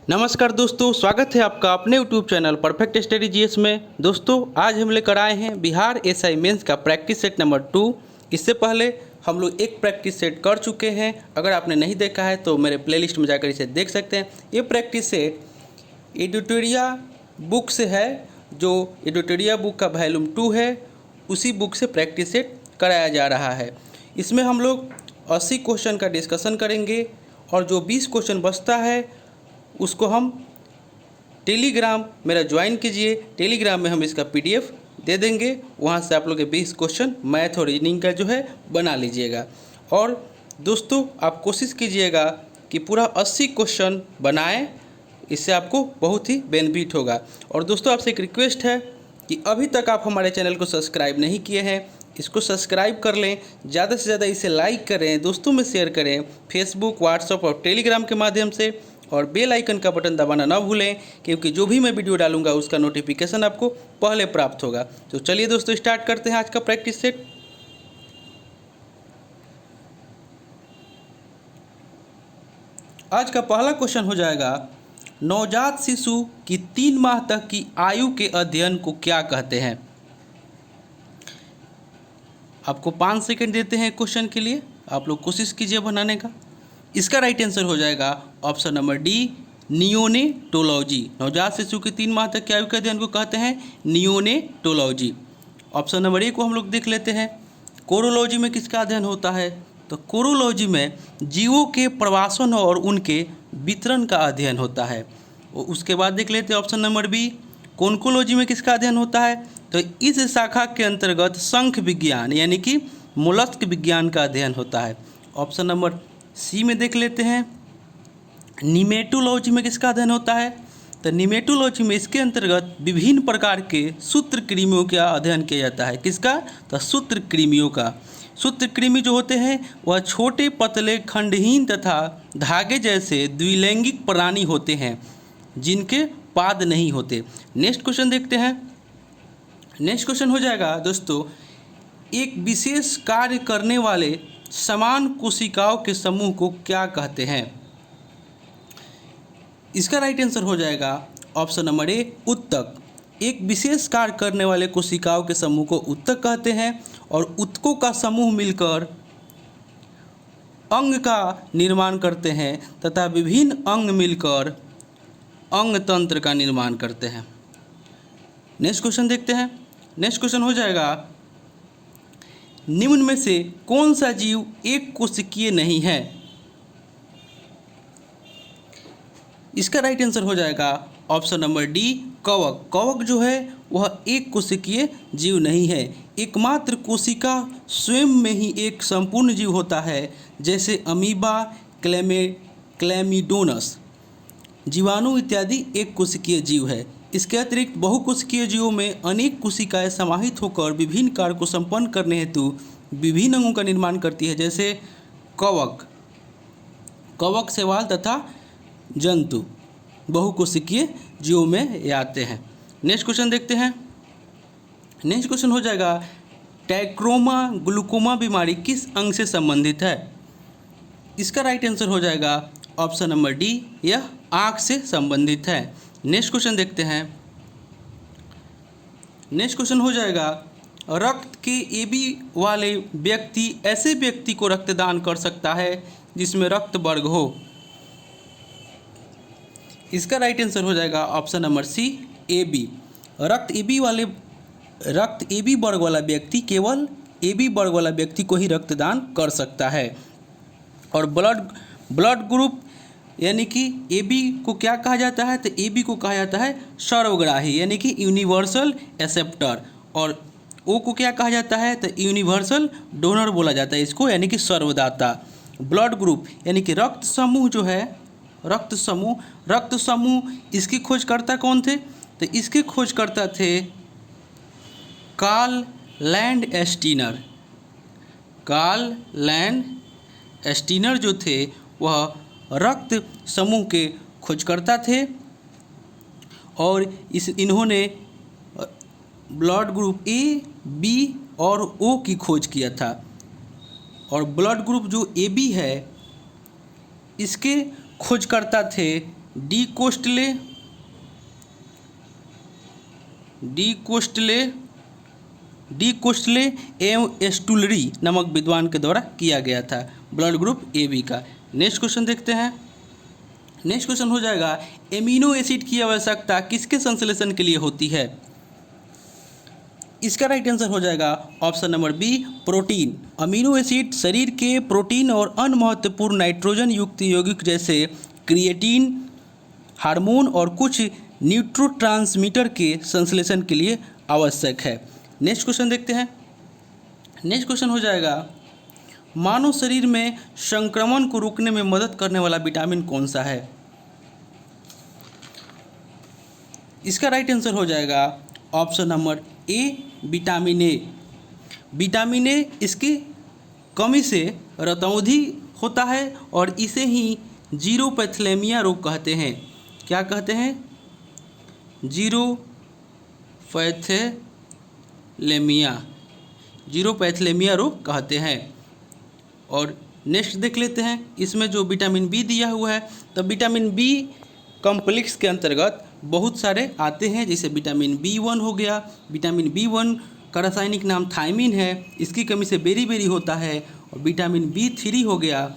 नमस्कार दोस्तों, स्वागत है आपका अपने YouTube channel perfect study GS में। दोस्तों आज हम लेकर आए हैं बिहार एसआई मेंस का प्रैक्टिस सेट नंबर 2। इससे पहले हम लोग एक प्रैक्टिस सेट कर चुके हैं। अगर आपने नहीं देखा है तो मेरे प्लेलिस्ट में जाकर इसे देख सकते हैं। ये प्रैक्टिस सेट एडिटोरिया बुक से है, जो एडिटोरिया बुक का वॉल्यूम 2 है, उसी बुक से प्रैक्टिस सेट कराया जा रहा है। इसमें हम लोग 80 क्वेश्चन का डिस्कशन करेंगे और जो 20 क्वेश्चन बचता है उसको हम टेलीग्राम मेरा ज्वाइन कीजिए। टेलीग्राम में हम इसका पीडीएफ दे देंगे, वहाँ से आप लोग के 20 क्वेश्चन मैथ और रीजनिंग का जो है बना लीजिएगा। और दोस्तों आप कोशिश कीजिएगा कि पूरा 80 क्वेश्चन बनाएं, इससे आपको बहुत ही बेनिफिट होगा। और दोस्तों आपसे एक रिक्वेस्ट है कि अभी तक आप हमारे चैनल को सब्सक्राइब नहीं किए हैं, इसको सब्सक्राइब कर लें, ज़्यादा से ज़्यादा इसे लाइक करें, दोस्तों में शेयर करें, फेसबुक, व्हाट्सएप और टेलीग्राम के माध्यम से। और बेल आइकन का बटन दबाना ना भूलें, क्योंकि जो भी मैं वीडियो डालूंगा उसका नोटिफिकेशन आपको पहले प्राप्त होगा। तो चलिए दोस्तों स्टार्ट करते हैं आज का प्रैक्टिस सेट। आज का पहला क्वेश्चन हो जाएगा, नवजात शिशु की 3 माह तक की आयु के अध्ययन को क्या कहते हैं। आपको 5 सेकंड देते हैं क्वेश्चन के लिए, आप लोग कोशिश कीजिए बनाने का। इसका राइट आंसर हो जाएगा ऑप्शन नंबर डी, नियोनेटोलॉजी। नवजात शिशु के 3 माह तक की आयु के अध्ययन को कहते हैं नियोनेटोलॉजी। ऑप्शन नंबर ए को हम लोग देख लेते हैं। कोरोलॉजी में किसका अध्ययन होता है, तो कोरोलॉजी में जीवों के प्रवासन और उनके वितरण का अध्ययन होता है। उसके बाद देख लेते हैं ऑप्शन नंबर बी, कोन्कोलॉजी में किसका अध्ययन होता है, तो इस शाखा के अंतर्गत शंख विज्ञान यानी कि मोलस्क विज्ञान का अध्ययन होता है। ऑप्शन नंबर सी में देख लेते हैं, निमेटोलॉजी में किसका अध्ययन होता है, तो निमेटोलॉजी में इसके अंतर्गत विभिन्न प्रकार के सूत्रकृमियों का अध्ययन किया जाता है। किसका, तो सूत्रकृमियों का। सूत्रकृमि जो होते हैं वह छोटे पतले खंडहीन तथा धागे जैसे द्विलैंगिक प्राणी होते हैं जिनके पाद नहीं होते। नेक्स्ट क्वेश्चन देखते हैं। नेक्स्ट क्वेश्चन हो जाएगा दोस्तों, एक विशेष कार्य करने वाले समान कोशिकाओं के समूह को क्या कहते हैं। इसका राइट आंसर हो जाएगा ऑप्शन नंबर ए, उत्तक। एक विशेष कार्य करने वाले कोशिकाओं के समूह को उत्तक कहते हैं और उत्तकों का समूह मिलकर अंग का निर्माण करते हैं तथा विभिन्न अंग मिलकर अंग तंत्र का निर्माण करते हैं। नेक्स्ट क्वेश्चन देखते हैं। नेक्स्ट क्वेश्चन हो जाएगा, निम्न में से कौन सा जीव एक कोशिकीय नहीं है। इसका राइट आंसर हो जाएगा ऑप्शन नंबर डी, कवक। कवक जो है वह एक कोशिकीय जीव नहीं है। एकमात्र कोशिका स्वयं में ही एक संपूर्ण जीव होता है, जैसे अमीबा, क्लैमिडोनस, जीवाणु इत्यादि एक कोशिकीय जीव है। इसके अतिरिक्त बहुकोशिकीय जीवों में अनेक कोशिकाएं समाहित होकर विभिन्न कार्य को संपन्न करने हेतु विभिन्न अंगों का निर्माण करती है, जैसे कवक, शैवाल तथा जंतु बहुकोशिकीय जीवों में ये आते हैं। नेक्स्ट क्वेश्चन देखते हैं। नेक्स्ट क्वेश्चन हो जाएगा, टैक्रोमा ग्लूकोमा बीमारी किस अंग से संबंधित है। इसका राइट आंसर हो जाएगा ऑप्शन नंबर डी, यह आँख से संबंधित है। नेक्स्ट क्वेश्चन देखते हैं। नेक्स्ट क्वेश्चन हो जाएगा, रक्त के एबी वाले व्यक्ति ऐसे व्यक्ति को रक्तदान कर सकता है जिसमें रक्त वर्ग हो। इसका राइट आंसर हो जाएगा ऑप्शन नंबर सी, एबी। रक्त एबी वर्ग वाला व्यक्ति केवल एबी वर्ग वाला व्यक्ति को ही रक्तदान कर सकता है। और ब्लड ग्रुप यानी कि एबी को क्या कहा जाता है, तो एबी को कहा जाता है सर्वग्राही यानी कि यूनिवर्सल एक्सेप्टर। और ओ को क्या कहा जाता है, तो यूनिवर्सल डोनर बोला जाता है इसको, यानी कि सर्वदाता। ब्लड ग्रुप यानी कि रक्त समूह जो है, रक्त समूह इसकी खोजकर्ता कौन थे, तो इसके खोजकर्ता थे कार्ल लैंडस्टीनर। कार्ल लैंडस्टीनर जो थे वह रक्त समूह के खोजकर्ता थे और इन्होंने ब्लड ग्रुप ए, बी और ओ की खोज किया था। और ब्लड ग्रुप जो ए बी है इसके खोजकर्ता थे डी कोस्टले एवं स्टुलरी नामक विद्वान के द्वारा किया गया था, ब्लड ग्रुप AB का। नेक्स्ट क्वेश्चन देखते हैं। नेक्स्ट क्वेश्चन हो जाएगा, एमिनो एसिड की आवश्यकता किसके संश्लेषण के लिए होती है? इसका राइट आंसर हो जाएगा option number B, protein. Amino acid शरीर के प्रोटीन और अन्य महत्वपूर्ण नाइट्रोजन युक्त यौगिक जैसे क्रिएटिन, हार्मोन और कुछ न्यूरोट्रांसमीटर के संश्लेषण के लिए आवश्यक है। नेक्स्ट क्वेश्चन देखते हैं। नेक्स्ट क्वेश्चन हो जाएगा, मानव शरीर में संक्रमण को रोकने में मदद करने वाला विटामिन कौन सा है? इसका राइट आंसर हो जाएगा option number A, vitamin A. Vitamin A इसकी कमी से रतौंधी होता है और इसे ही जीरोपैथेलेमिया रोग कहते हैं। क्या कहते हैं? जीरोपैथेलेमिया रोग कहते हैं। और नेक्स्ट देख लेते हैं, इसमें जो विटामिन बी दिया हुआ है, तो विटामिन बी कॉम्प्लेक्स के अंतर्गत बहुत सारे आते हैं, जैसे विटामिन B1 हो गया। विटामिन B1 का रासायनिक नाम थायमिन है, इसकी कमी से बेरी होता है। और विटामिन B3 हो गया,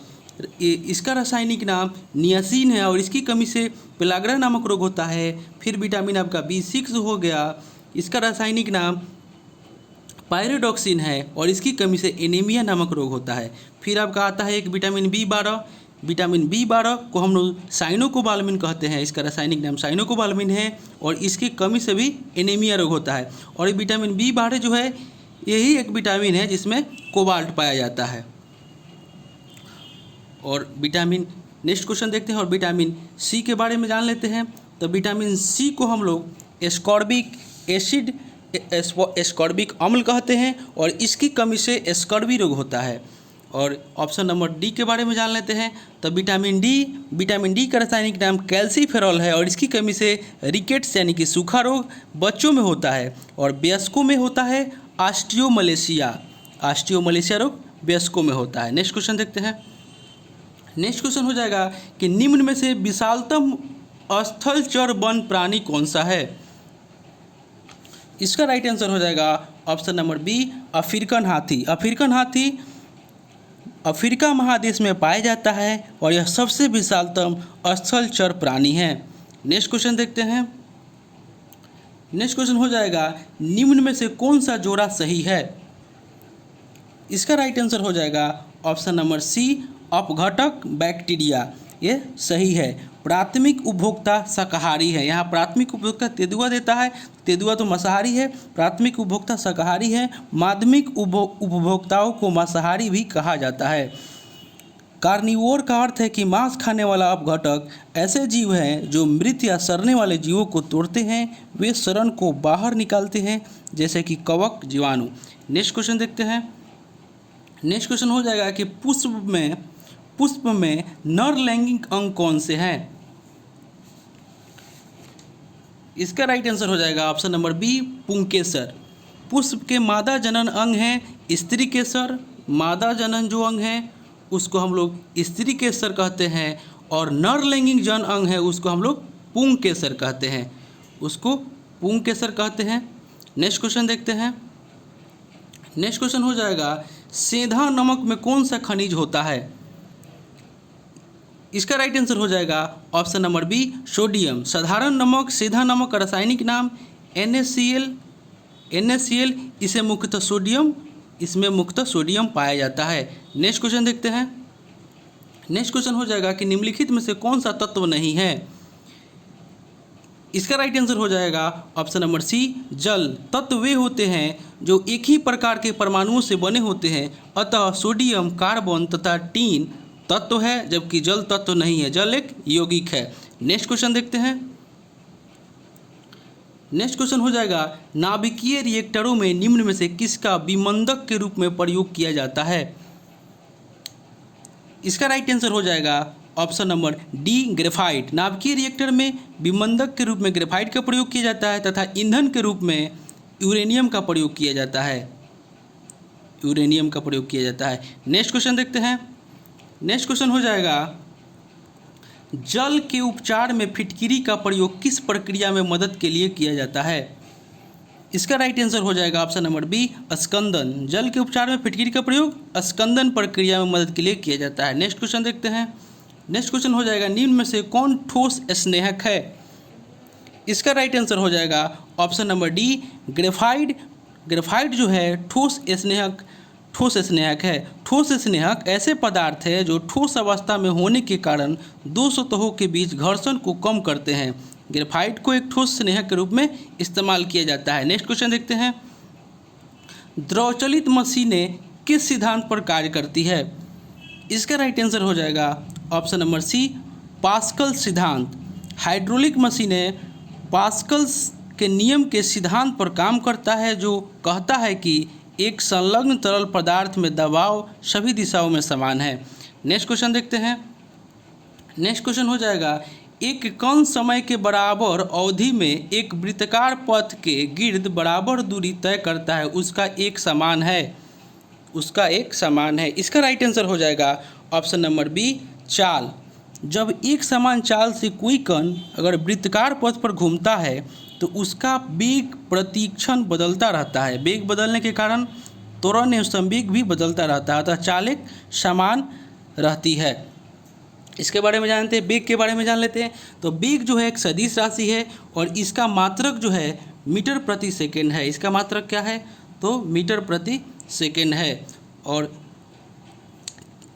इसका रासायनिक नाम नियासिन है और इसकी कमी से पेलाग्रा नामक रोग होता है। फिर विटामिन आपका B6 हो गया, इसका रासायनिक नाम पायरोडॉक्सिन है और इसकी कमी से एनीमिया नामक रोग होता है। फिर आपका आता है एक विटामिन B12। विटामिन B12 को हम लोग साइनोकोबालामिन कहते हैं, इसका रासायनिक नाम साइनोकोबालामिन है और इसकी कमी से भी एनीमिया रोग होता है। और ये विटामिन B12 जो है, यही एक विटामिन है जिसमें कोबाल्ट पाया जाता है। और विटामिन, नेक्स्ट क्वेश्चन देखते हैं और विटामिन सी के बारे में जान लेते हैं। तो विटामिन सी को हम लोग एस्कॉर्बिक एसिड, एस्कॉर्बिक अम्ल कहते हैं और इसकी कमी से स्कर्वी रोग होता है। और ऑप्शन नंबर डी के बारे में जान लेते हैं। तो विटामिन डी का रासायनिक नाम कैल्सीफेरॉल है और इसकी कमी से रिकेट्स यानी कि सूखा रोग बच्चों में होता है और वयस्कों में होता है ऑस्टियोमलेशिया रोग वयस्कों में होता है। नेक्स्ट क्वेश्चन देखते हैं। नेक्स्ट क्वेश्चन हो जाएगा कि निम्न में से विशालतम स्थलचर वन प्राणी कौन सा है? इसका राइट आंसर हो जाएगा ऑप्शन नंबर बी, अफ्रीकन हाथी। अफ्रीकन हाथी अफ्रीका महादेश में पाया जाता है और यह सबसे विशालतम स्थलचर प्राणी है। नेक्स्ट क्वेश्चन देखते हैं। नेक्स्ट क्वेश्चन हो जाएगा, निम्न में से कौन सा जोड़ा सही है? इसका राइट आंसर हो जाएगा ऑप्शन नंबर सी, अपघटक बैक्टीरिया। ये सही है। प्राथमिक उपभोक्ता शाकाहारी है। यहाँ प्राथमिक उपभोक्ता तेंदुआ देता है, तेंदुआ तो मांसाहारी है। प्राथमिक उपभोक्ता शाकाहारी है। माध्यमिक उपभोक्ताओं को मांसाहारी भी कहा जाता है। कार्निवोर का अर्थ है कि मांस खाने वाला अपघटक ऐसे जीव हैं जो मृत या सड़ने वाले जीवों को तोड़ते हैं। वे शरण को बाहर निकालते हैं, जैसे कि कवक, जीवाणु। नेक्स्ट क्वेश्चन देखते हैं। नेक्स्ट क्वेश्चन हो जाएगा कि पुष्प में नर लैंगिक अंग कौन से हैं? इसका राइट आंसर हो जाएगा ऑप्शन नंबर बी, पुंकेसर। पुष्प के मादा जनन अंग हैं स्त्री केसर। मादा जनन जो अंग है उसको हम लोग स्त्री केसर कहते हैं और नर लैंगिक जन अंग है उसको हम लोग पुंकेसर कहते हैं, उसको पुंकेसर कहते हैं। नेक्स्ट क्वेश्चन देखते हैं। नेक्स्ट क्वेश्चन हो जाएगा, सेंधा नमक में कौन सा खनिज होता है? इसका राइट आंसर हो जाएगा ऑप्शन नंबर बी, सोडियम। साधारण नमक, सीधा नमक का रासायनिक नाम NaCl। इसमें मुख्यतः सोडियम पाया जाता है। नेक्स्ट क्वेश्चन देखते हैं। नेक्स्ट क्वेश्चन हो जाएगा कि निम्नलिखित में से कौन सा तत्व नहीं है? इसका राइट आंसर हो जाएगा ऑप्शन नंबर सी, जल। तत्व वे होते हैं जो एक ही प्रकार के परमाणुओं से बने होते हैं, अतः सोडियम, कार्बन तथा टीन तत्व है जबकि जल तत्व नहीं है। जल एक यौगिक है। नेक्स्ट क्वेश्चन देखते हैं। नेक्स्ट क्वेश्चन हो जाएगा, नाभिकीय रिएक्टरों में निम्न में से किसका विमंदक के रूप में प्रयोग किया जाता है? इसका राइट आंसर हो जाएगा ऑप्शन नंबर डी, ग्रेफाइट। नाभिकीय रिएक्टर में विमंदक के रूप में ग्रेफाइट का प्रयोग किया जाता है तथा ईंधन के रूप में यूरेनियम का प्रयोग किया जाता है। नेक्स्ट क्वेश्चन देखते हैं। नेक्स्ट क्वेश्चन हो जाएगा, जल के उपचार में फिटकिरी का प्रयोग किस प्रक्रिया में मदद के लिए किया जाता है? इसका राइट आंसर हो जाएगा ऑप्शन नंबर बी, स्कंदन। जल के उपचार में फिटकिरी का प्रयोग स्कंदन प्रक्रिया में मदद के लिए किया जाता है। नेक्स्ट क्वेश्चन देखते हैं। नेक्स्ट क्वेश्चन हो जाएगा, निम्न में से कौन ठोस स्नेहक है? इसका राइट आंसर हो जाएगा option number D, graphite. Graphite जो है ठोस स्नेहक है। ठोस स्नेहक ऐसे पदार्थ है जो ठोस अवस्था में होने के कारण दो सतहों के बीच घर्षण को कम करते हैं। ग्रेफाइट को एक ठोस स्नेहक के रूप में इस्तेमाल किया जाता है। नेक्स्ट क्वेश्चन देखते हैं, द्रवचलित मशीनें किस सिद्धांत पर कार्य करती है? इसका राइट आंसर हो जाएगा ऑप्शन नंबर सी, पास्कल सिद्धांत। हाइड्रोलिक मशीनें पास्कल के नियम के सिद्धांत पर काम करता है, जो कहता है कि एक संलग्न तरल पदार्थ में दबाव सभी दिशाओं में समान है। नेक्स्ट क्वेश्चन देखते हैं। नेक्स्ट क्वेश्चन हो जाएगा, एक कण समय के बराबर अवधि में एक वृत्ताकार पथ के गिर्द बराबर दूरी तय करता है, उसका एक समान है। इसका राइट आंसर हो जाएगा ऑप्शन नंबर बी, चाल। जब एक समान चाल से कोई कण अगर वृत्ताकार पथ पर घूमता है तो उसका वेग प्रतिक्षण बदलता रहता है। वेग बदलने के कारण त्वरण एवं संवेग भी बदलता रहता है, अतः चाल एक समान रहती है। इसके बारे में जानते हैं, वेग के बारे में जान लेते हैं। तो वेग जो है एक सदिश राशि है और इसका मात्रक जो है मीटर प्रति सेकेंड है। इसका मात्रक क्या है? तो मीटर प्रति सेकेंड है। और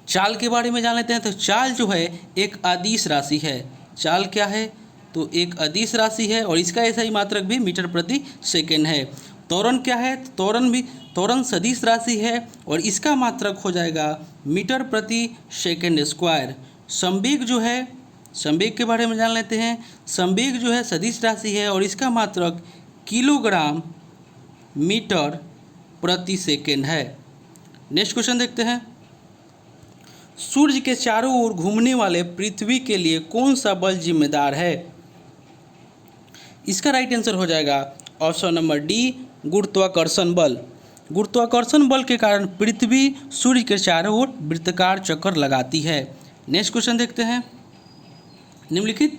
चाल के बारे में जान लेते हैं। तो चाल जो है एक अदिश राशि है। चाल क्या है? तो एक अदिश राशि है और इसका ऐसा ही मात्रक भी मीटर प्रति सेकेंड है। त्वरण क्या है? त्वरण सदिश राशि है और इसका मात्रक हो जाएगा मीटर प्रति सेकेंड स्क्वायर। संवेग जो है, संवेग के बारे में जान लेते हैं। संवेग जो है सदिश राशि है और इसका मात्रक किलोग्राम मीटर प्रति सेकेंड है। नेक्स्ट क्वेश्चन देखते हैं, सूर्य के चारों ओर घूमने वाले पृथ्वी के लिए कौन सा बल जिम्मेदार है? इसका राइट आंसर हो जाएगा ऑप्शन नंबर डी, गुरुत्वाकर्षण बल। गुरुत्वाकर्षण बल के कारण पृथ्वी सूर्य के चारों ओर वृत्ताकार चक्कर लगाती है। नेक्स्ट क्वेश्चन देखते हैं, निम्नलिखित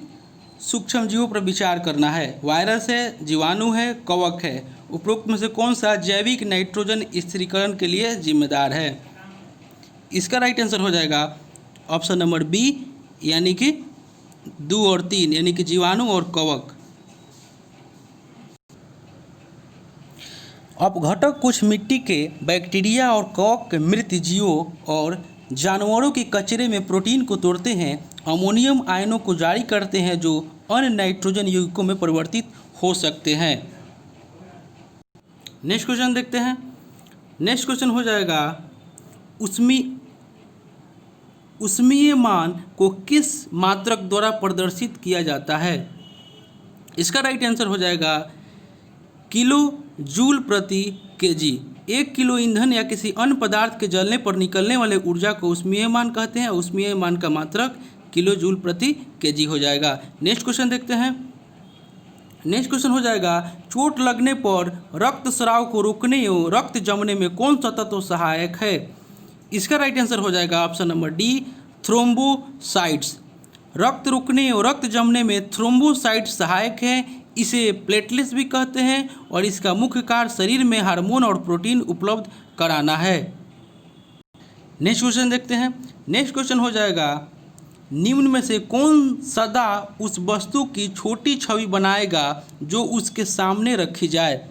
सूक्ष्म जीवों पर विचार करना है। वायरस है, जीवाणु है, कवक है। उपरोक्त में से कौन सा जैविक नाइट्रोजन स्थिरीकरण के लिए जिम्मेदार है? इसका राइट आंसर हो जाएगा ऑप्शन नंबर बी, यानी कि 2 और 3, यानी कि जीवाणु और कवक। अपघटक कुछ मिट्टी के बैक्टीरिया और कवक के मृत जीवों और जानवरों के कचरे में प्रोटीन को तोड़ते हैं, अमोनियम आयनों को जारी करते हैं, जो अन्य नाइट्रोजन यौगिकों में परिवर्तित हो सकते हैं। नेक्स्ट क्वेश्चन देखते हैं। नेक्स्ट क्वेश्चन हो जाएगा, ऊष्मीयमान को किस मात्रक द्वारा प्रदर्शित किया जाता है? इसका राइट आंसर हो जाएगा किलो जूल प्रति केजी। 1 किलो ईंधन या किसी अन्य पदार्थ के जलने पर निकलने वाले ऊर्जा को ऊष्मीयमान कहते हैं। ऊष्मीयमान का मात्रक किलो जूल प्रति केजी हो जाएगा। नेक्स्ट क्वेश्चन देखते हैं। नेक्स्ट क्वेश्चन हो जाएगा, चोट लगने पर रक्तस्राव को रोकने और रक्त जमने में कौन सा तत्व सहायक है? इसका राइट आंसर हो जाएगा ऑप्शन नंबर डी, थ्रोम्बोसाइट्स। रक्त रुकने और रक्त जमने में थ्रोम्बोसाइट्स सहायक है। इसे प्लेटलेट्स भी कहते हैं और इसका मुख्य कार्य शरीर में हार्मोन और प्रोटीन उपलब्ध कराना है। नेक्स्ट क्वेश्चन देखते हैं। नेक्स्ट क्वेश्चन हो जाएगा, निम्न में से कौन सदा उस वस्तु की छोटी छवि बनाएगा जो उसके सामने रखी जाए?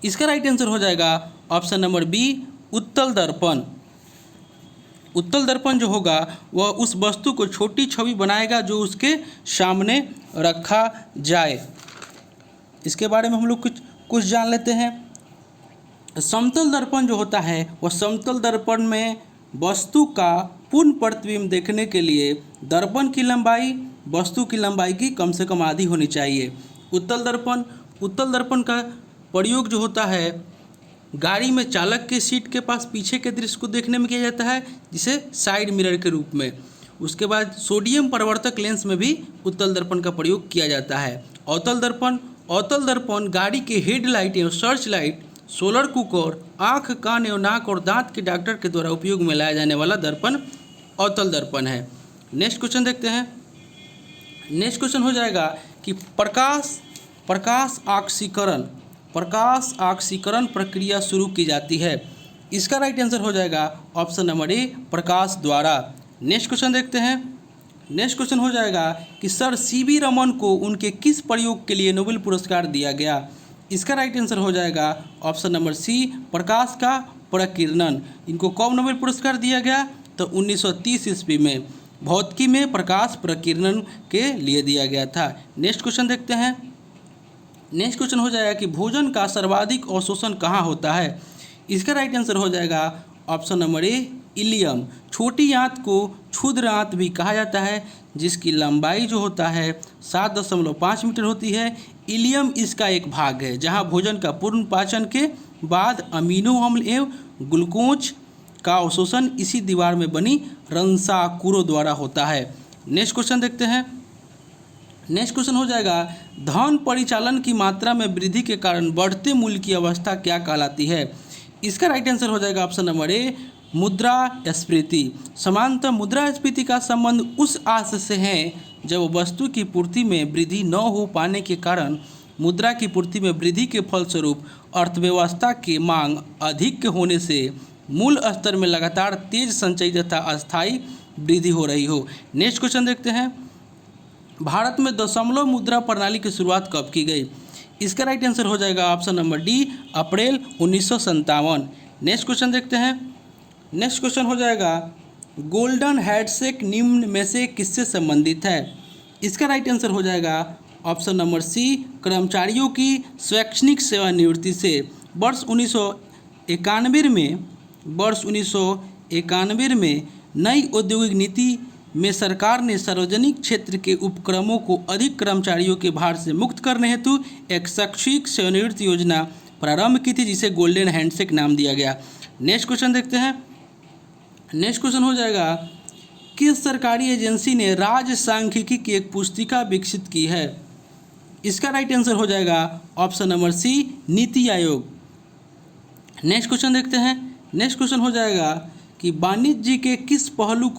इसका राइट आंसर हो जाएगा ऑप्शन नंबर बी, उत्तल दर्पण। उत्तल दर्पण जो होगा वह उस वस्तु को छोटी छवि बनाएगा जो उसके सामने रखा जाए। इसके बारे में हम लोग कुछ जान लेते हैं। समतल दर्पण जो होता है वह समतल दर्पण में वस्तु का पूर्ण प्रतिबिंब देखने के लिए दर्पण की लंबाई वस्तु की लंबाई की कम से कम आधी होनी चाहिए। उत्तल दर्पण का प्रयोग जो होता है गाड़ी में चालक के सीट के पास पीछे के दृश्य को देखने में किया जाता है, जिसे साइड मिरर के रूप में। उसके बाद सोडियम परावर्तक लेंस में भी उत्तल दर्पण का प्रयोग किया जाता है। अवतल दर्पण गाड़ी के हेडलाइट एवं सर्च लाइट, सोलर कुकर, आँख, कान एवं नाक और दांत के डॉक्टर के द्वारा उपयोग में लाया जाने वाला दर्पण अवतल दर्पण है। नेक्स्ट क्वेश्चन देखते हैं। नेक्स्ट क्वेश्चन हो जाएगा कि प्रकाश आक्सीकरण प्रक्रिया शुरू की जाती है। इसका राइट आंसर हो जाएगा ऑप्शन नंबर ए, प्रकाश द्वारा। नेक्स्ट क्वेश्चन देखते हैं। नेक्स्ट क्वेश्चन हो जाएगा कि सर सीवी रमन को उनके किस प्रयोग के लिए नोबेल पुरस्कार दिया गया। इसका राइट आंसर हो जाएगा ऑप्शन नंबर सी, प्रकाश का प्रकीर्णन। इनको कब नोबेल पुरस्कार दिया गया, तो 1930 ईस्वी में भौतिकी में प्रकाश प्रकीर्णन के लिए दिया गया था। नेक्स्ट क्वेश्चन देखते हैं। नेक्स्ट क्वेश्चन हो जाएगा कि भोजन का सर्वाधिक अवशोषण कहाँ होता है। इसका राइट आंसर हो जाएगा ऑप्शन नंबर ए, इलियम। छोटी आंत को क्षुद्र आंत भी कहा जाता है, जिसकी लंबाई जो होता है 7.5 मीटर होती है। इलियम इसका एक भाग है जहां भोजन का पूर्ण पाचन के बाद अमीनो अम्ल एवं ग्लूकोज का अवशोषण इसी दीवार में बनी रंसाकुरों द्वारा होता है। नेक्स्ट क्वेश्चन देखते हैं। नेक्स्ट क्वेश्चन हो जाएगा धन परिचालन की मात्रा में वृद्धि के कारण बढ़ते मूल्य की अवस्था क्या कहलाती है। इसका राइट आंसर हो जाएगा ऑप्शन नंबर ए, मुद्रास्फीति। सामान्यतः मुद्रास्फीति का संबंध उस आशय से है जब वस्तु की पूर्ति में वृद्धि न हो पाने के कारण मुद्रा की पूर्ति में वृद्धि के फलस्वरूप अर्थव्यवस्था की मांग अधिक होने से मूल स्तर में लगातार तेज संचयी तथा अस्थायी वृद्धि हो रही हो। नेक्स्ट क्वेश्चन देखते हैं। भारत में दशमलव मुद्रा प्रणाली की शुरुआत कब की गई। इसका राइट आंसर हो जाएगा ऑप्शन नंबर डी, अप्रैल 1957। नेक्स्ट क्वेश्चन देखते हैं। नेक्स्ट क्वेश्चन हो जाएगा गोल्डन हैंडशेक निम्न में से किससे संबंधित है। इसका राइट आंसर हो जाएगा ऑप्शन नंबर सी, कर्मचारियों की शैक्षणिक सेवानिवृत्ति से। वर्ष 1991 में नई औद्योगिक नीति में सरकार ने सार्वजनिक क्षेत्र के उपक्रमों को अधिक कर्मचारियों के भार से मुक्त करने हेतु एक शैक्षिक सेवानिवृत्ति योजना प्रारंभ की थी, जिसे गोल्डन हैंडशेक नाम दिया गया। नेक्स्ट क्वेश्चन देखते हैं। नेक्स्ट क्वेश्चन हो जाएगा किस सरकारी एजेंसी ने राज्य सांख्यिकी की एक पुस्तिका विकसित की है। इसका राइट आंसर हो जाएगा ऑप्शन नंबर सी, नीति आयोग। नेक्स्ट क्वेश्चन देखते हैं। नेक्स्ट क्वेश्चन हो जाएगा कि वाणिज्य के किस पहलू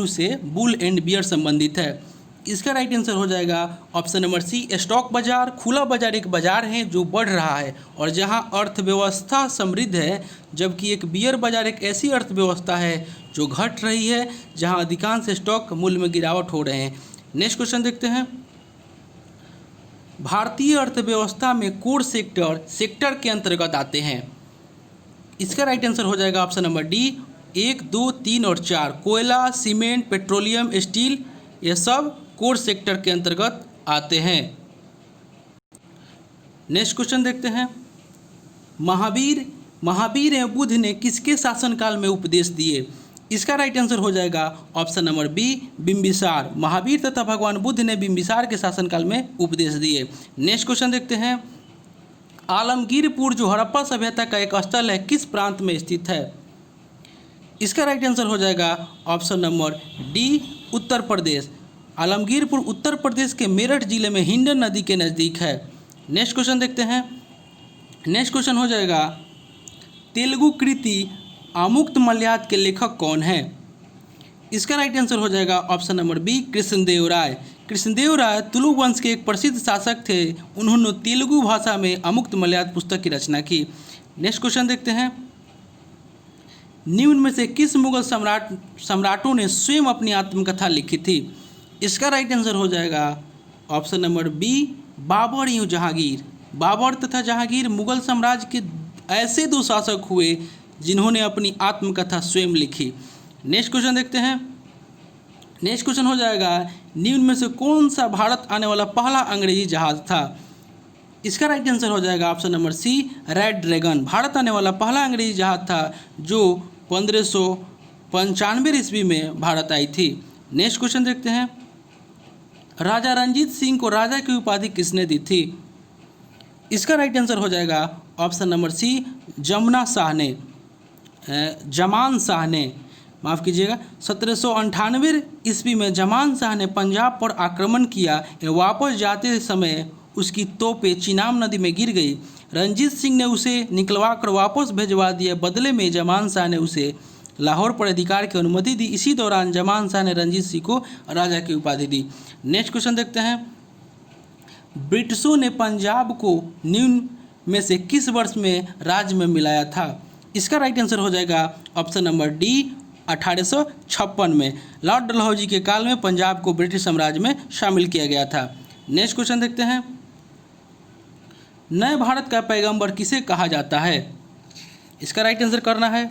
से बुल एंड बियर संबंधित है। इसका राइट आंसर हो जाएगा ऑप्शन नंबर सी, स्टॉक बाजार। खुला बाजार एक बाजार है जो बढ़ रहा है और जहां अर्थव्यवस्था समृद्ध है, जबकि एक बियर बाजार एक ऐसी अर्थव्यवस्था है जो घट रही है, जहां अधिकांश स्टॉक मूल्य में गिरावट हो रहे हैं। नेक्स्ट क्वेश्चन देखते हैं। भारतीय अर्थव्यवस्था में कोर सेक्टर के अंतर्गत आते हैं। इसका राइट आंसर हो जाएगा ऑप्शन नंबर डी, 1, 2, 3 और 4। कोयला, सीमेंट, पेट्रोलियम, स्टील, ये सब कोर सेक्टर के अंतर्गत आते हैं। नेक्स्ट क्वेश्चन देखते हैं। महावीर एवं बुद्ध ने किसके शासनकाल में उपदेश दिए। इसका राइट आंसर हो जाएगा option number B, Bimbisara. Mahavira तथा भगवान बुद्ध ने बिंबिसार के शासनकाल में उपदेश दिए। नेक्स्ट क्वेश्चन देखते हैं। आलमगीरपुर जो हड़प्पा सभ्यता का एक स्थल है, किस प्रांत में स्थित है। इसका राइट आंसर हो जाएगा option number D, Uttar Pradesh. Alamgirpur Uttar Pradesh के मेरठ जिले में हिंडन नदी के नज़दीक है। नेक्स्ट क्वेश्चन देखते हैं। नेक्स्ट क्वेश्चन हो जाएगा तेलुगु कृति आमुक्तमाल्याद के लेखक कौन है। इसका राइट आंसर हो जाएगा option number B, Krishnadevaraya. Krishnadevaraya Tulu वंश के एक प्रसिद्ध शासक थे। उन्होंने तेलुगु भाषा में अमुक्तमाल्याद पुस्तक की रचना की। नेक्स्ट क्वेश्चन देखते हैं। निम्न में से किस मुगल सम्राटों ने स्वयं अपनी आत्मकथा लिखी थी। इसका राइट आंसर हो जाएगा ऑप्शन नंबर बी, बाबर एवं जहांगीर। बाबर तथा जहांगीर मुगल साम्राज्य के ऐसे दो शासक हुए जिन्होंने अपनी आत्मकथा स्वयं लिखी। नेक्स्ट क्वेश्चन देखते हैं। नेक्स्ट क्वेश्चन हो जाएगा निम्न में से कौन सा भारत आने वाला पहला अंग्रेजी जहाज था। इसका राइट आंसर हो जाएगा option number C, red dragon. Bharat आने वाला पहला अंग्रेजी जहाज था जो 1595 ईस्वी में भारत आई थी। नेक्स्ट क्वेश्चन देखते हैं। राजा रंजीत सिंह को राजा की उपाधि किसने दी थी। इसका राइट आंसर हो जाएगा option number C, Zaman Shah ने, माफ़ कीजिएगा। 1798 ईस्वी में जमान शाह ने पंजाब पर आक्रमण किया। वापस जाते समय उसकी तोपें चिनाब नदी में गिर गई। रंजीत सिंह ने उसे निकलवा कर वापस भिजवा दिया। बदले में जमान शाह ने उसे लाहौर पर अधिकार की अनुमति दी। इसी दौरान जमान शाह ने रंजीत सिंह को राजा की उपाधि दी। नेक्स्ट क्वेश्चन देखते हैं, ब्रिटिशों ने पंजाब को निम्न में से किस वर्ष में राज्य में मिलाया था? इसका राइट आंसर हो जाएगा ऑप्शन नंबर डी 1856 में। लॉर्ड डलहौजी के काल में पंजाब को ब्रिटिश साम्राज्य में शामिल किया गया था। नेक्स्ट क्वेश्चन देखते हैं, नए भारत का पैगंबर किसे कहा जाता है? इसका राइट आंसर करना है।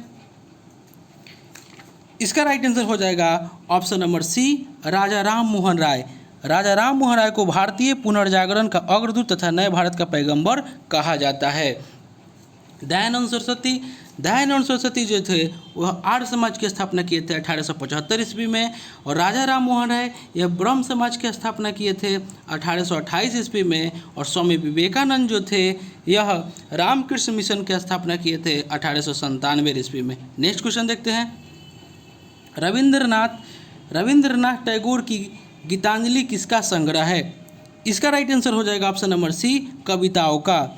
इसका राइट आंसर हो जाएगा ऑप्शन नंबर सी राजा राम मोहन राय। राजा राम मोहन राय को भारतीय पुनर्जागरण का अग्रदूत तथा नए भारत का पैगंबर कहा जाता है। दयानंद सरस्वती जो थे वह आर्य समाज की स्थापना किए थे 1875 ईस्वी में, और राजा राम मोहन राय यह ब्रह्म समाज की स्थापना किए थे 1828 ईस्वी में, और स्वामी विवेकानंद जो थे यह रामकृष्ण मिशन की स्थापना किए थे 1897 ईस्वी में। नेक्स्ट क्वेश्चन देखते हैं, रविंद्रनाथ टैगोर की गीतांजलि किसका संग्रह है? इसका राइट आंसर हो जाएगा ऑप्शन नंबर सी कविताओं का।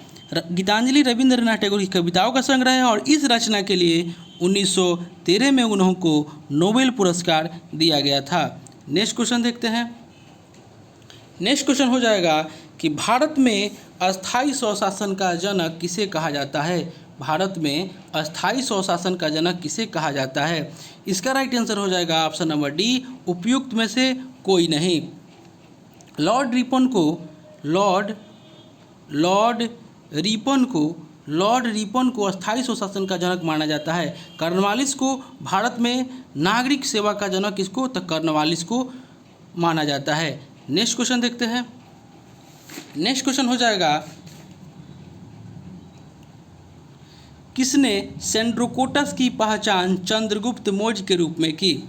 गीतांजलि रविंद्रनाथ टैगोर की कविताओं का संग्रह है, और इस रचना के लिए 1913 में उनको नोबेल पुरस्कार दिया गया था। नेक्स्ट क्वेश्चन देखते हैं, नेक्स्ट क्वेश्चन हो जाएगा कि भारत में अस्थायी स्वशासन का जनक किसे कहा जाता है? भारत में अस्थायी स्वशासन का जनक किसे कहा जाता है? इसका राइट आंसर हो जाएगा ऑप्शन नंबर डी उपयुक्त में से कोई नहीं। लॉर्ड रिपन को अस्थायी स्वशासन का जनक माना जाता है। कॉर्नवालिस को भारत में नागरिक सेवा का जनक किसको? तो कॉर्नवालिस को माना जाता है। नेक्स्ट क्वेश्चन देखते हैं, नेक्स्ट क्वेश्चन हो जाएगा, किसने सेंड्रोकोटस की पहचान चंद्रगुप्त मौर्य के रूप में की?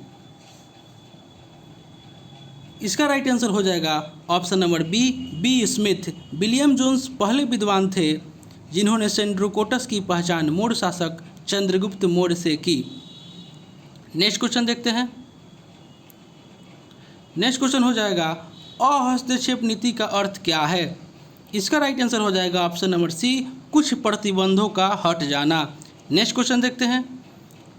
इसका राइट आंसर हो जाएगा option number B Smith. William Jones पहले विद्वान थे जिन्होंने सेंड्रोकोटस की पहचान मौर्य शासक चंद्रगुप्त मौर्य से की। नेक्स्ट क्वेश्चन देखते हैं, नेक्स्ट क्वेश्चन हो जाएगा, अहस्तक्षेप नीति का अर्थ क्या है? इसका राइट आंसर हो जाएगा ऑप्शन नंबर सी कुछ प्रतिबंधों का हट जाना। नेक्स्ट क्वेश्चन देखते हैं,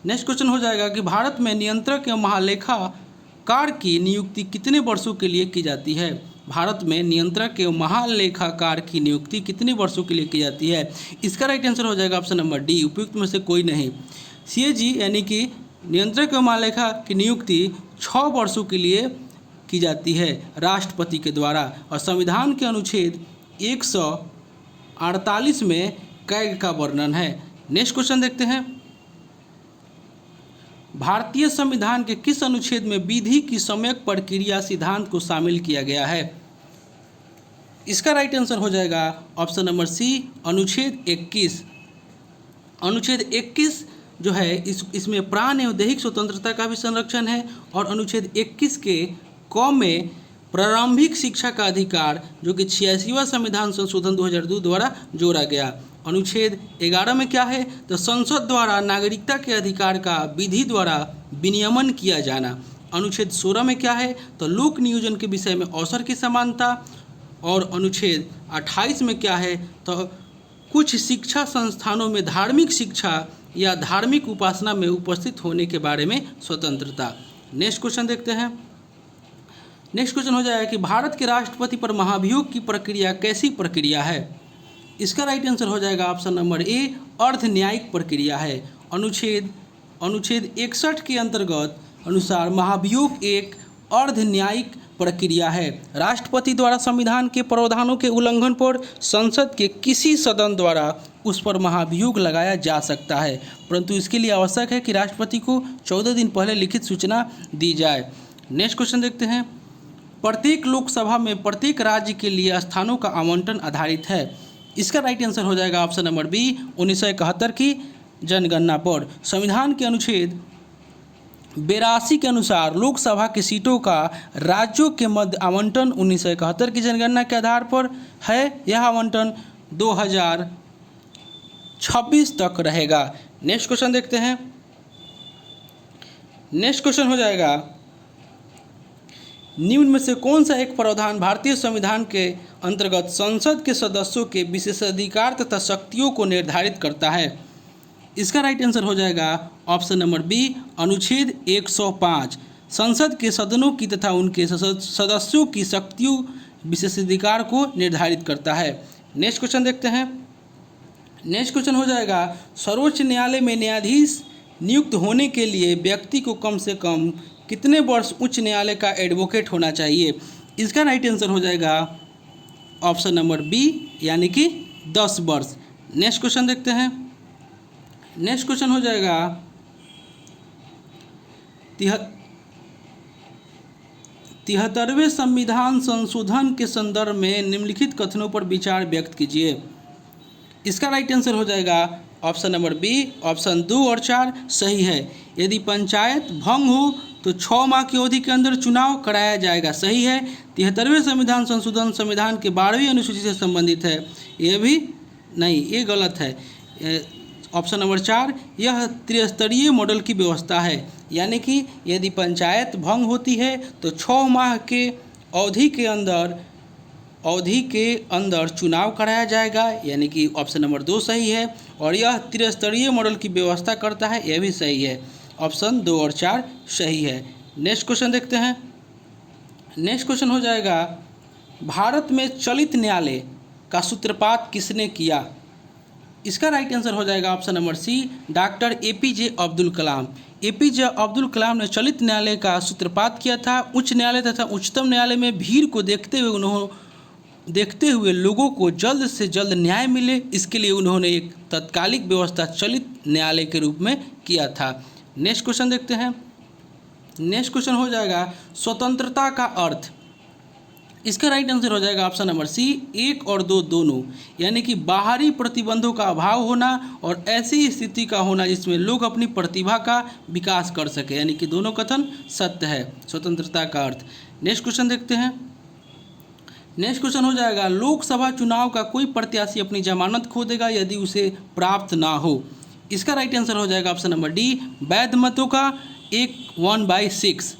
नेक्स्ट क्वेश्चन हो जाएगा कि भारत में नियंत्रक एवं महालेखाकार की नियुक्ति कितने वर्षों के लिए की जाती है? भारत में नियंत्रक एवं महालेखाकार की नियुक्ति कितने वर्षों के लिए की जाती है? इसका राइट आंसर हो जाएगा ऑप्शन नंबर डी उपयुक्त में से कोई नहीं। CAG यानी कि नियंत्रक एवं महालेखा की नियुक्ति 6 वर्षों के लिए की जाती है राष्ट्रपति के द्वारा, और संविधान के अनुच्छेद 148 में कैग का वर्णन है। नेक्स्ट क्वेश्चन देखते हैं, भारतीय संविधान के किस अनुच्छेद में विधि की सम्यक प्रक्रिया सिद्धांत को शामिल किया गया है? इसका राइट आंसर हो जाएगा ऑप्शन नंबर सी अनुच्छेद 21। अनुच्छेद 21 जो है इसमें प्राण एवं दैहिक स्वतंत्रता का भी संरक्षण है, और अनुच्छेद 21 के क में प्रारंभिक शिक्षा का अधिकार जो कि 86वां संविधान संशोधन 2002 द्वारा जोड़ा गया। अनुच्छेद 11 में क्या है? तो संसद द्वारा नागरिकता के अधिकार का विधि द्वारा विनियमन किया जाना। अनुच्छेद 16 में क्या है? तो लोक नियोजन के विषय में अवसर की समानता। और अनुच्छेद 28 में क्या है? तो कुछ शिक्षा संस्थानों में धार्मिक शिक्षा या धार्मिक उपासना में उपस्थित होने के बारे में स्वतंत्रता। नेक्स्ट क्वेश्चन देखते हैं, नेक्स्ट क्वेश्चन हो जाएगा कि भारत के राष्ट्रपति पर महाभियोग की प्रक्रिया कैसी प्रक्रिया है? इसका राइट आंसर हो जाएगा ऑप्शन नंबर ए अर्ध न्यायिक प्रक्रिया है। अनुच्छेद 61 के अंतर्गत अनुसार महाभियोग एक अर्ध न्यायिक प्रक्रिया है। राष्ट्रपति द्वारा संविधान के प्रावधानों के उल्लंघन पर संसद के किसी सदन द्वारा उस पर महाभियोग लगाया जा सकता है, परंतु इसके लिए आवश्यक है कि राष्ट्रपति को 14 दिन पहले लिखित सूचना दी जाए। नेक्स्ट क्वेश्चन देखते हैं, प्रत्येक लोकसभा में प्रत्येक राज्य के लिए स्थानों का आवंटन आधारित है। इसका राइट आंसर हो जाएगा ऑप्शन नंबर बी 1971 की जनगणना पर। संविधान के अनुच्छेद 82 के अनुसार लोकसभा की सीटों का राज्यों के मध्य आवंटन 1971 की जनगणना के आधार पर है। यह आवंटन 2026 तक रहेगा। नेक्स्ट क्वेश्चन देखते हैं, नेक्स्ट क्वेश्चन हो जाएगा, निम्न में से कौन सा एक प्रावधान भारतीय संविधान के अंतर्गत संसद के सदस्यों के विशेषाधिकार तथा शक्तियों को निर्धारित करता है? इसका राइट आंसर हो जाएगा ऑप्शन नंबर बी अनुच्छेद 105 संसद के सदनों की तथा उनके सदस्यों की शक्तियों विशेषाधिकार को निर्धारित करता है। नेक्स्ट क्वेश्चन देखते हैं। नेक्स्ट क्वेश्चन हो जाएगा सर्वोच्च न्यायालय में न्यायाधीश नियुक्त होने के लिए व्यक्ति को कम से कम कितने वर्ष उच्च न्यायालय का एडवोकेट होना चाहिए। इसका राइट आंसर हो जाएगा ऑप्शन नंबर बी यानी कि 10 वर्ष। नेक्स्ट क्वेश्चन देखते हैं। नेक्स्ट क्वेश्चन हो जाएगा 73वें संविधान संशोधन के संदर्भ में निम्नलिखित कथनों पर विचार व्यक्त कीजिए। इसका राइट आंसर हो जाएगा ऑप्शन नंबर बी ऑप्शन 2 और 4 सही है। यदि पंचायत भंग हो तो 6 माह की अवधि के अंदर चुनाव कराया जाएगा, सही है। 73वें संविधान संशोधन संविधान के 12वीं अनुसूची से संबंधित है, यह भी नहीं, ये गलत है। ऑप्शन नंबर 4 यह त्रिस्तरीय मॉडल की व्यवस्था है, यानी कि यदि पंचायत भंग होती है तो 6 माह के अवधि के अंदर चुनाव कराया जाएगा, यानी कि ऑप्शन नंबर 2 सही है। और यह त्रिस्तरीय मॉडल की व्यवस्था करता है, यह भी सही है। ऑप्शन 2 और 4 सही है। नेक्स्ट क्वेश्चन देखते हैं। नेक्स्ट क्वेश्चन हो जाएगा भारत में चलित न्यायालय का सूत्रपात किसने किया। इसका राइट आंसर हो जाएगा option number C doctor APJ Abdul Kalam. APJ Abdul Kalam ने चलित न्यायालय का सूत्रपात किया था। उच्च न्यायालय तथा उच्चतम न्यायालय में भीड़ को देखते हुए लोगों को जल्द से जल्द न्याय मिले, इसके लिए उन्होंने एक तत्कालिक व्यवस्था चलित न्यायालय के रूप में किया था। नेक्स्ट क्वेश्चन देखते हैं। नेक्स्ट क्वेश्चन हो जाएगा स्वतंत्रता का अर्थ। इसका राइट आंसर हो जाएगा ऑप्शन नंबर सी 1 और 2 दोनों, यानी कि बाहरी प्रतिबंधों का अभाव होना और ऐसी स्थिति का होना जिसमें लोग अपनी प्रतिभा का विकास कर सके, यानी कि दोनों कथन सत्य है स्वतंत्रता का अर्थ। नेक्स्ट क्वेश्चन देखते हैं। नेक्स्ट क्वेश्चन हो जाएगा लोकसभा चुनाव का कोई प्रत्याशी अपनी जमानत खो देगा यदि उसे प्राप्त ना हो। इसका राइट आंसर हो जाएगा ऑप्शन नंबर डी वैध मतों का 1/6।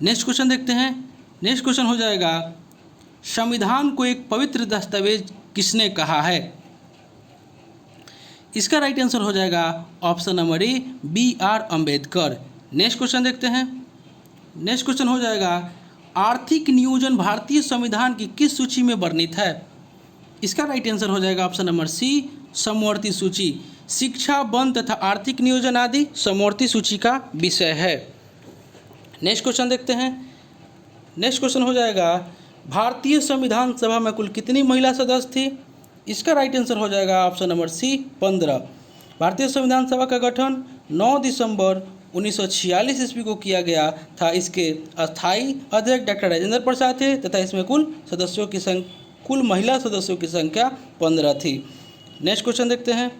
नेक्स्ट क्वेश्चन देखते हैं। नेक्स्ट क्वेश्चन हो जाएगा संविधान को एक पवित्र दस्तावेज किसने कहा है। इसका राइट आंसर हो जाएगा option number A BR Ambedkar. Next question देखते हैं। नेक्स्ट क्वेश्चन हो जाएगा आर्थिक नियोजन भारतीय संविधान की किस सूची में वर्णित है। इसका राइट आंसर हो जाएगा ऑप्शन नंबर सी समवर्ती सूची। शिक्षा, वन तथा आर्थिक नियोजन आदि समवर्ती सूची का विषय है। नेक्स्ट क्वेश्चन देखते हैं। नेक्स्ट क्वेश्चन हो जाएगा भारतीय संविधान सभा में कुल कितनी महिला सदस्य थी। इसका राइट आंसर हो जाएगा ऑप्शन नंबर सी 15। भारतीय संविधान सभा का गठन 9 दिसंबर 1946 ईस्वी को किया गया था। इसके अस्थायी अध्यक्ष डॉक्टर राजेंद्र प्रसाद थे तथा इसमें कुल महिला सदस्यों की संख्या 15 थी। नेक्स्ट क्वेश्चन देखते हैं।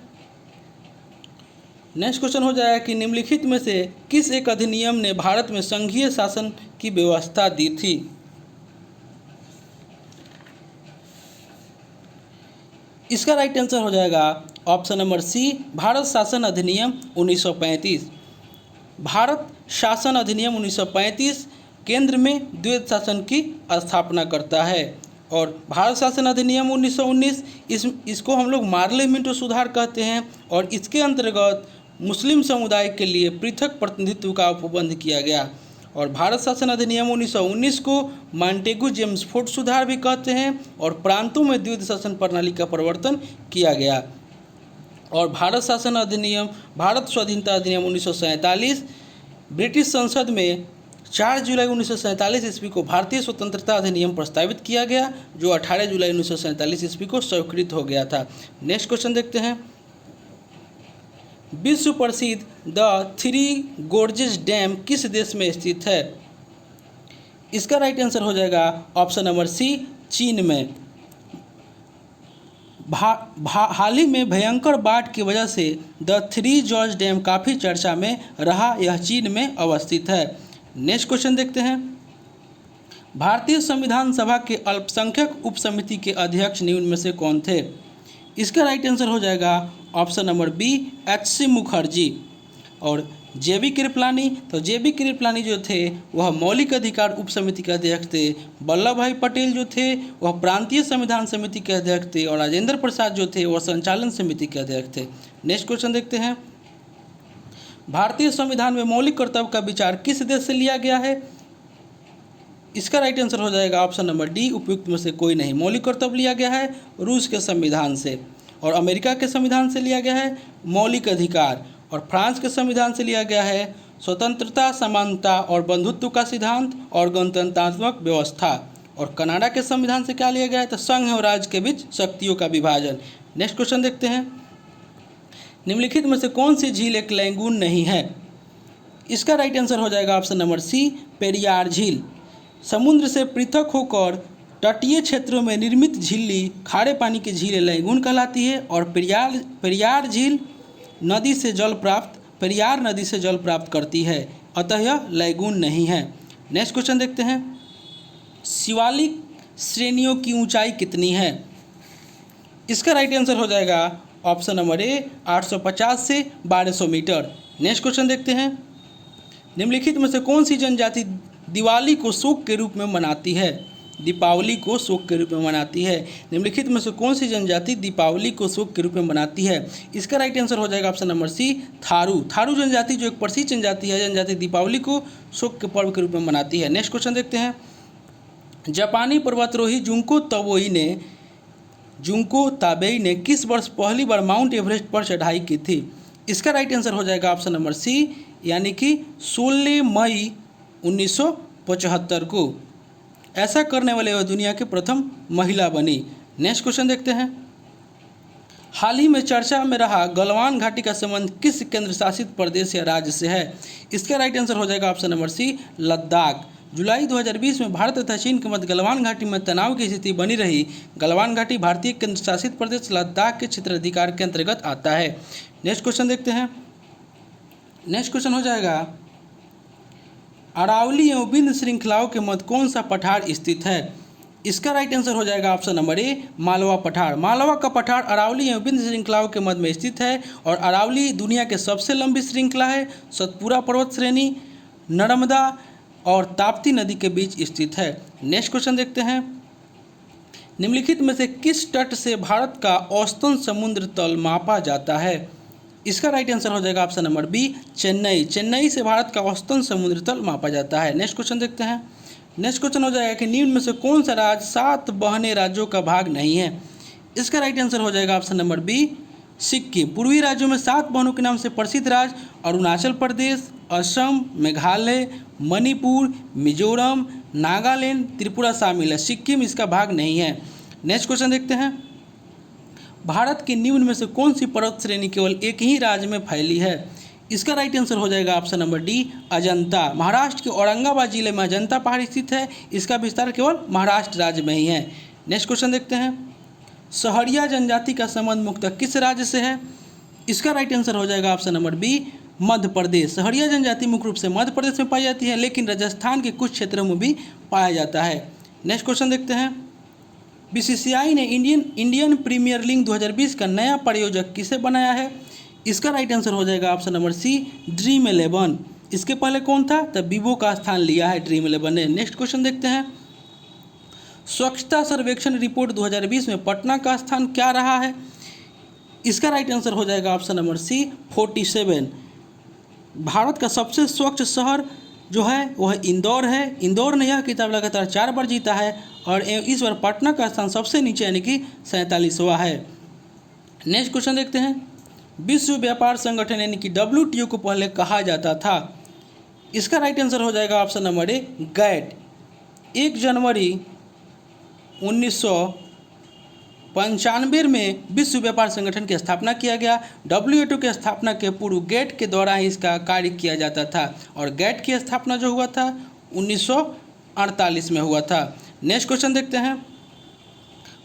नेक्स्ट क्वेश्चन हो जाएगा कि निम्नलिखित में से किस एक अधिनियम ने भारत में संघीय शासन की व्यवस्था दी थी। इसका राइट आंसर हो जाएगा ऑप्शन नंबर सी भारत शासन अधिनियम 1935। भारत शासन अधिनियम 1935 केंद्र में द्वैध शासन की स्थापना करता है और भारत शासन अधिनियम 1919 इसको हम लोग पार्लियामेंट सुधार कहते हैं और इसके अंतर्गत मुस्लिम समुदाय के लिए पृथक प्रतिनिधित्व का उपबंध किया गया। और भारत शासन अधिनियम 1919 को मॉन्टेगू जेम्सफोर्ड सुधार भी कहते हैं और प्रांतों में द्वैध शासन प्रणाली का प्रवर्तन किया गया। और भारत शासन अधिनियम भारत स्वाधीनता अधिनियम 1947 ब्रिटिश संसद में 4 जुलाई 1947 ईस्वी को भारतीय स्वतंत्रता अधिनियम प्रस्तावित किया गया जो 18 जुलाई 1947 ईस्वी को स्वीकृत हो गया था। नेक्स्ट क्वेश्चन देखते हैं। विश्व प्रसिद्ध द थ्री गोर्जेस डैम किस देश में स्थित है। इसका राइट आंसर हो जाएगा ऑप्शन नंबर सी चीन में। हाल ही में भयंकर बाढ़ की वजह से द थ्री जॉर्ज डैम काफ़ी चर्चा में रहा, यह चीन में अवस्थित है। नेक्स्ट क्वेश्चन देखते हैं। भारतीय संविधान सभा के अल्पसंख्यक उपसमिति के अध्यक्ष निम्न में से कौन थे। इसका राइट आंसर हो जाएगा option number B HC Mukherjee. और जेबी कृपलानी, तो जेबी कृपलानी जो थे वह मौलिक अधिकार उप समिति के अध्यक्ष थे। वल्लभ भाई पटेल जो थे वह प्रांतीय संविधान समिति के अध्यक्ष थे। और राजेंद्र प्रसाद जो थे वह संचालन समिति के अध्यक्ष थे। नेक्स्ट क्वेश्चन देखते हैं, भारतीय संविधान में मौलिक कर्तव्य का विचार किस देश से लिया गया है? इसका राइट आंसर हो जाएगा ऑप्शन नंबर डी, उपयुक्त में से कोई नहीं। मौलिक कर्तव्य लिया गया है रूस के संविधान से, और अमेरिका के संविधान से लिया गया है मौलिक अधिकार, और फ्रांस के संविधान से लिया गया है स्वतंत्रता, समानता और बंधुत्व का सिद्धांत और गणतंत्रात्मक व्यवस्था, और कनाडा के संविधान से क्या लिया गया है? तो संघ और राज्य के बीच शक्तियों का विभाजन। नेक्स्ट क्वेश्चन देखते हैं, निम्नलिखित में से कौन सी झील एक लैगून नहीं है? इसका राइट आंसर हो जाएगा ऑप्शन नंबर सी, पेरियार झील। समुद्र से पृथक होकर तटीय क्षेत्रों में निर्मित झिल्ली खारे पानी की झील लैगून कहलाती है, और पेरियार झील नदी से जल प्राप्त पेरियार नदी से जल प्राप्त करती है, अतः यह लैगून नहीं है। नेक्स्ट क्वेश्चन देखते हैं, शिवालिक श्रेणियों की ऊंचाई कितनी है? इसका राइट आंसर हो जाएगा ऑप्शन नंबर ए, 850 से 1200 मीटर। नेक्स्ट क्वेश्चन देखते हैं, निम्नलिखित में से कौन सी जनजाति दिवाली को शोक के रूप में मनाती है? दीपावली को शोक के रूप में मनाती है। निम्नलिखित में से कौन सी जनजाति दीपावली को शोक के रूप में मनाती है? इसका राइट आंसर हो जाएगा option number C, Tharu. Tharu जनजाति जो एक प्रसिद्ध जनजाति है, जनजाति दीपावली को शोक के पर्व के रूप में मनाती है। नेक्स्ट क्वेश्चन देखते हैं, जापानी पर्वतारोही जुंको ताबेई ने किस वर्ष पहली बार माउंट एवरेस्ट पर चढ़ाई की थी? इसका राइट आंसर हो जाएगा ऑप्शन नंबर सी, यानी कि 16 मई 1975 को। ऐसा करने वाले वह दुनिया की प्रथम महिला बनी। नेक्स्ट क्वेश्चन देखते हैं, हाल ही में चर्चा में रहा गलवान घाटी का संबंध किस केंद्र शासित प्रदेश या राज्य से है? इसका राइट आंसर हो जाएगा ऑप्शन नंबर सी, लद्दाख। जुलाई 2020 में भारत तथा चीन के मध्य गलवान घाटी में तनाव की स्थिति बनी रही। गलवान घाटी भारतीय केंद्र शासित प्रदेश लद्दाख के क्षेत्राधिकार के अंतर्गत आता है। नेक्स्ट क्वेश्चन देखते हैं, नेक्स्ट क्वेश्चन हो जाएगा, अरावली एवं विंध्य श्रृंखलाओं के मध्य कौन सा पठार स्थित है? इसका राइट आंसर हो जाएगा ऑप्शन नंबर ए, मालवा पठार। मालवा का पठार अरावली एवं विंध्य श्रृंखलाओं के मध्य में स्थित है, और अरावली दुनिया के सबसे लंबी श्रृंखला है। सतपुरा पर्वत श्रेणी नर्मदा और ताप्ती नदी के बीच स्थित है। नेक्स्ट क्वेश्चन देखते हैं, निम्नलिखित में से किस तट से भारत का औसतन समुद्र तल मापा जाता है? इसका राइट आंसर हो जाएगा option number B, Chennai. Chennai से भारत का औसतन समुद्र तल मापा जाता है। नेक्स्ट क्वेश्चन देखते हैं, नेक्स्ट क्वेश्चन हो जाएगा कि निम्न में से कौन सा राज्य 7 बहने राज्यों का भाग नहीं है? इसका राइट आंसर हो जाएगा ऑप्शन नंबर बी, सिक्किम। पूर्वी राज्यों में 7 बहनों के नाम से प्रसिद्ध राज्य अरुणाचल प्रदेश, असम, मेघालय, मणिपुर, मिजोरम, नागालैंड, त्रिपुरा शामिल है। सिक्किम इसका भाग नहीं है। नेक्स्ट क्वेश्चन देखते हैं, भारत के निम्न में से कौन सी पर्वत श्रेणी केवल एक ही राज्य में फैली है? इसका राइट आंसर हो जाएगा option number D, Ajanta. Maharashtra के औरंगाबाद जिले में अजंता पहाड़ स्थित है। इसका विस्तार केवल महाराष्ट्र राज्य में ही है। नेक्स्ट क्वेश्चन देखते हैं, सहरिया जनजाति का संबंध मुख्यतः किस राज्य से है? इसका राइट आंसर हो जाएगा option number B, Madhya Pradesh. Sahariya जनजाति मुख्य रूप से मध्य प्रदेश में पाई जाती है, लेकिन राजस्थान के कुछ क्षेत्रों में भी पाया जाता है। नेक्स्ट क्वेश्चन देखते हैं, बीसीसीआई ने इंडियन प्रीमियर लीग 2020 का नया प्रायोजक किसे बनाया है? इसका राइट आंसर हो जाएगा ऑप्शन नंबर सी, ड्रीम 11। इसके पहले कौन था? तब विवो का स्थान लिया है ड्रीम 11 ने। नेक्स्ट क्वेश्चन देखते हैं, स्वच्छता सर्वेक्षण रिपोर्ट 2020 में पटना का स्थान क्या रहा है? इसका राइट आंसर हो जाएगा ऑप्शन नंबर सी, 47। भारत का सबसे स्वच्छ शहर जो है वह इंदौर है। इंदौर ने यह खिताब लगातार 4 बार जीता है, और इस बार पटना का स्थान सबसे नीचे यानी कि 47वां है। नेक्स्ट क्वेश्चन देखते हैं, विश्व व्यापार संगठन यानी कि WTO को पहले कहा जाता था। इसका राइट आंसर हो जाएगा ऑप्शन नंबर ए, गैट। 1 जनवरी 1995 में विश्व व्यापार संगठन की स्थापना किया गया। WTO की स्थापना के पूर्व गैट के द्वारा ही इसका कार्य किया जाता था, और गैट की स्थापना जो हुआ था 1948 में हुआ था। नेक्स्ट क्वेश्चन देखते हैं,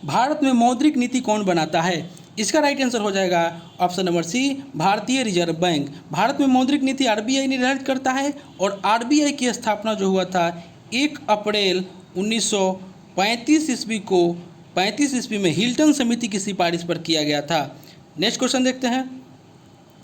भारत में मौद्रिक नीति कौन बनाता है? इसका राइट आंसर हो जाएगा ऑप्शन नंबर सी, भारतीय रिजर्व बैंक। भारत में मौद्रिक नीति RBI निर्धारित करता है, और RBI की स्थापना जो हुआ था 1 अप्रैल 1935 ईस्वी को 35 ईस्वी में हिल्टन समिति की सिफारिश पर किया गया था। नेक्स्ट क्वेश्चन देखते हैं,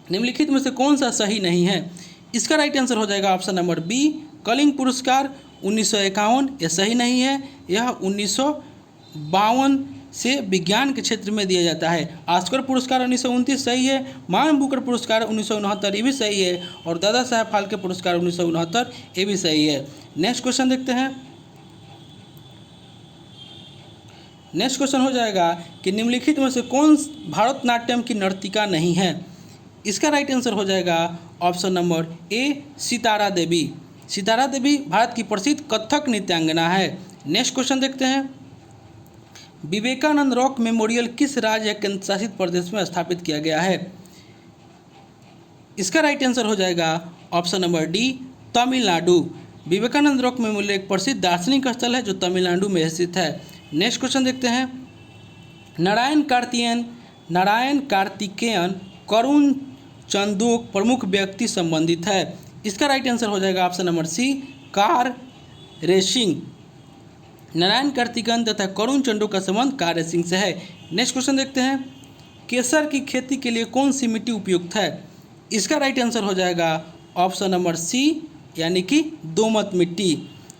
निम्नलिखित में से कौन सा सही नहीं है? इसका राइट आंसर हो जाएगा ऑप्शन नंबर बी, कलिंग पुरस्कार 1951। यह सही नहीं है, यह 1952 से विज्ञान के क्षेत्र में दिया जाता है। ऑस्कर पुरस्कार 1929 सही है, मान बुकर पुरस्कार 1969 ये भी सही है, और दादा साहब फाल्के पुरस्कार 1969 ये भी सही है। नेक्स्ट क्वेश्चन देखते हैं। नेक्स्ट क्वेश्चन हो जाएगा कि निम्नलिखित में से कौन भारतनाट्यम की नर्तिका नहीं है। इसका राइट आंसर हो जाएगा option number A, Sitara Devi. Sitara Devi Bharat की प्रसिद्ध कथक नृत्यांगना है। नेक्स्ट क्वेश्चन देखते हैं। विवेकानंद रॉक मेमोरियल किस राज्य या केंद्र शासित प्रदेश में स्थापित किया गया है। इसका राइट आंसर हो जाएगा option number D, Tamil Nadu. Vivekananda rock memorial एक प्रसिद्ध दार्शनिक स्थल है जो तमिलनाडु में स्थित है। नेक्स्ट क्वेश्चन देखते हैं। नारायण कार्तिकेयन करुण चंदोक प्रमुख व्यक्ति संबंधित है। इसका राइट आंसर हो जाएगा option number C, car racing. Narayan Karthikeyan तथा करुण चंदोक का संबंध कार रेसिंग से है। नेक्स्ट क्वेश्चन देखते हैं। केसर की खेती के लिए कौन सी मिट्टी उपयुक्त है। इसका राइट आंसर हो जाएगा ऑप्शन नंबर सी, यानी कि दोमट मिट्टी।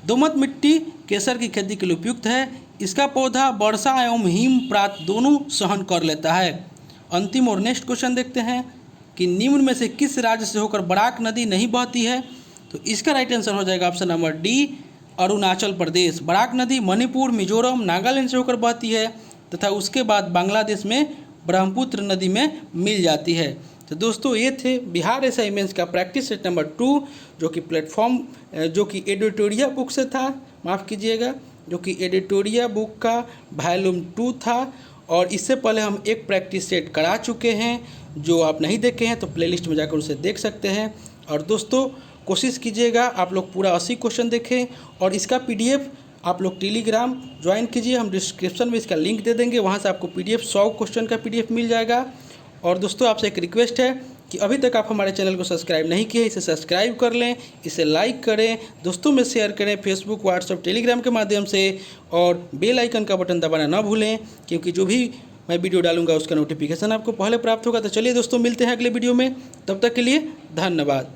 दोमट मिट्टी केसर की खेती के लिए उपयुक्त है। इसका पौधा वर्षा एवं हिमपात दोनों सहन कर लेता है। अंतिम और नेक्स्ट क्वेश्चन देखते हैं कि निम्न में से किस राज्य से होकर बराक नदी नहीं बहती है। तो इसका राइट आंसर हो जाएगा option number D, Arunachal Pradesh. Barack नदी मणिपुर, मिजोरम, नागालैंड से होकर बहती है तथा उसके बाद बांग्लादेश में ब्रह्मपुत्र नदी में मिल जाती है। तो दोस्तों ये थे बिहार एसआई मेंस का प्रैक्टिस सेट नंबर 2, जो कि एडिटोरिया बुक से था, माफ़ कीजिएगा, जो कि एडिटोरिया बुक का वॉल्यूम 2 था। और इससे पहले हम एक प्रैक्टिस सेट करा चुके हैं, जो आप नहीं देखे हैं तो प्लेलिस्ट में जाकर उसे देख सकते हैं। और दोस्तों कोशिश कीजिएगा आप लोग पूरा 80 क्वेश्चन देखें, और इसका पीडीएफ आप लोग टेलीग्राम ज्वाइन कीजिए, हम डिस्क्रिप्शन में इसका लिंक दे देंगे, वहाँ से आपको पीडीएफ 100 क्वेश्चन का पीडीएफ मिल जाएगा। और दोस्तों आपसे एक रिक्वेस्ट है कि अभी तक आप हमारे चैनल को सब्सक्राइब नहीं किए, इसे सब्सक्राइब कर लें, इसे लाइक करें, दोस्तों में शेयर करें फेसबुक, व्हाट्सएप, टेलीग्राम के माध्यम से, और बेल आइकन का बटन दबाना ना भूलें, क्योंकि जो भी मैं वीडियो डालूंगा उसका नोटिफिकेशन आपको पहले प्राप्त होगा। तो चलिए दोस्तों मिलते हैं अगले वीडियो में, तब तक के लिए धन्यवाद।